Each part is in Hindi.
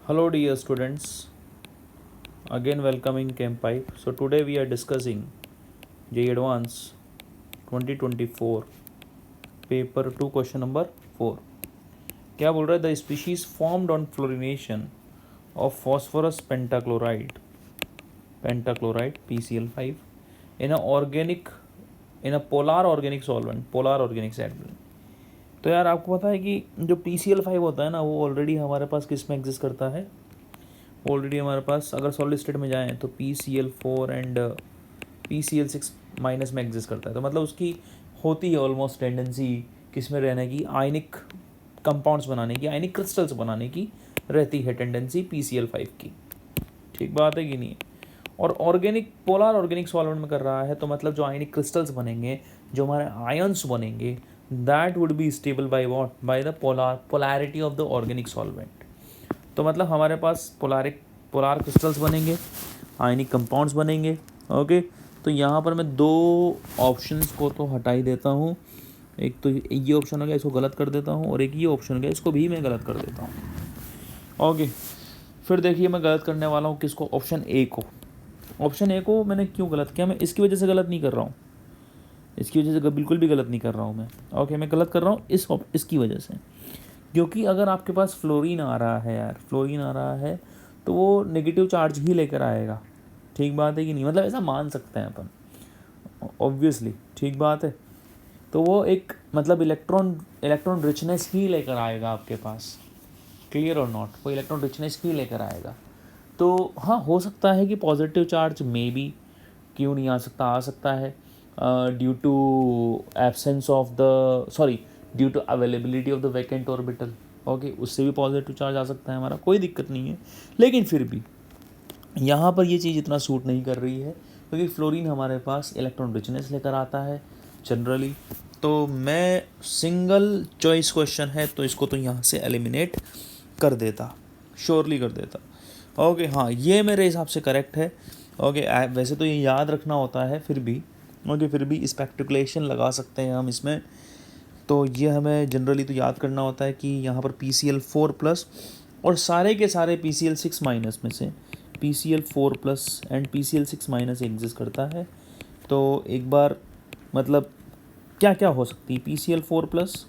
Hello dear students, again welcome in Campipe. So today we are discussing JEE Advance 2024 paper 2 question number 4. क्या बोल रहा है? The species formed on fluorination of phosphorus pentachloride PCl5 in a polar organic solvent, polar organic solvent. तो यार आपको पता है कि जो PCl5 होता है ना, वो ऑलरेडी हमारे पास किस में एग्जिस्ट करता है? ऑलरेडी हमारे पास अगर सॉलिड स्टेट में जाएँ तो PCl4 एंड PCl6 माइनस में एग्जिस्ट करता है. तो मतलब उसकी होती है ऑलमोस्ट टेंडेंसी किस में रहने की, आयनिक कंपाउंड्स बनाने की, आयनिक क्रिस्टल्स बनाने की रहती है टेंडेंसी PCl5 की. ठीक बात है कि नहीं? और ऑर्गेनिक पोलर ऑर्गेनिक सॉल्वेंट में कर रहा है तो मतलब जो आयनिक क्रिस्टल्स बनेंगे, जो हमारे आयन्स बनेंगे, that would be stable by what? By the polarity of the organic solvent. तो मतलब हमारे पास पोलार क्रिस्टल्स बनेंगे, आयनिक कंपाउंड्स बनेंगे. ओके, तो यहाँ पर मैं दो ऑप्शंस को तो हटा ही देता हूँ. एक तो ये ऑप्शन हो गया, इसको गलत कर देता हूँ, और एक ये ऑप्शन हो गया, इसको भी मैं गलत कर देता हूँ. ओके, फिर देखिए मैं गलत करने वाला हूँ किसको? ऑप्शन ए को. ऑप्शन ए को मैंने क्यों गलत किया? मैं इसकी वजह से गलत नहीं कर रहा हूँ, इसकी वजह से बिल्कुल भी गलत नहीं कर रहा हूँ मैं. ओके, मैं गलत कर रहा हूँ इसकी वजह से, क्योंकि अगर आपके पास फ्लोरीन आ रहा है यार, फ्लोरीन आ रहा है तो वो नेगेटिव चार्ज ही लेकर आएगा. ठीक बात है कि नहीं? मतलब ऐसा मान सकते हैं अपन, ऑब्वियसली. ठीक बात है. तो वो एक मतलब इलेक्ट्रॉन रिचनेस ही लेकर आएगा आपके पास. क्लियर और नॉट? वो इलेक्ट्रॉन रिचनेस ही लेकर आएगा. तो हाँ, हो सकता है कि पॉजिटिव चार्ज मे बी, क्यों नहीं आ सकता? आ सकता है, due to absence of the sorry due to availability of the vacant orbital. Okay, उससे भी पॉजिटिव चार्ज आ सकता है हमारा, कोई दिक्कत नहीं है. लेकिन फिर भी यहाँ पर ये चीज़ इतना सूट नहीं कर रही है, क्योंकि फ्लोरीन हमारे पास इलेक्ट्रॉन रिचनेस लेकर आता है जनरली. तो मैं सिंगल चॉइस क्वेश्चन है तो इसको तो यहाँ से एलिमिनेट कर देता, श्योरली कर देता. ओके, हाँ, ये मेरे हिसाब से करेक्ट है. ओके, वैसे तो ये याद रखना होता है फिर भी. ओके, फिर भी स्पेक्टिकुलेशन लगा सकते हैं हम इसमें. तो ये हमें जनरली तो याद करना होता है कि यहाँ पर PCl4 प्लस और सारे के सारे PCl6 माइनस में से PCl4 plus and PCl6 minus exist करता है. तो एक बार मतलब क्या क्या हो सकती है? PCl4 plus,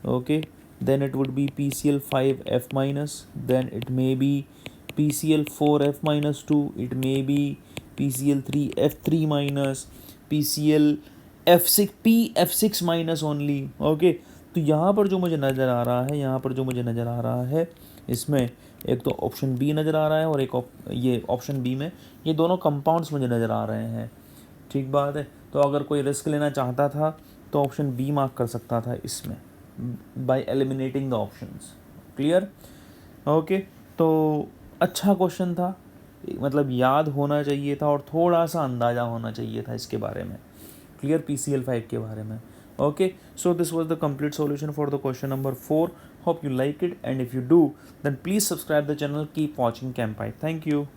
okay, then it would be PCl5F minus, then it may be PCl4F minus 2, it may be PCl3F3 minus, PClF6 minus only. Okay, तो यहाँ पर जो मुझे नज़र आ रहा है, यहाँ पर जो मुझे नज़र आ रहा है, इसमें एक तो ऑप्शन बी नज़र आ रहा है और एक ये ऑप्शन बी में ये दोनों कंपाउंड्स मुझे नज़र आ रहे हैं. ठीक बात है. तो अगर कोई रिस्क लेना चाहता था तो ऑप्शन बी मार्क कर सकता था इसमें, bye eliminating the options. Clear? Okay, तो अच्छा क्वेश्चन था, मतलब याद होना चाहिए था और थोड़ा सा अंदाज़ा होना चाहिए था इसके बारे में, क्लियर, PCl5 के बारे में. Okay, so this was the complete solution for the question number 4. Hope you like it, and if you do, then please subscribe the channel. Keep watching Campipe. Thank you.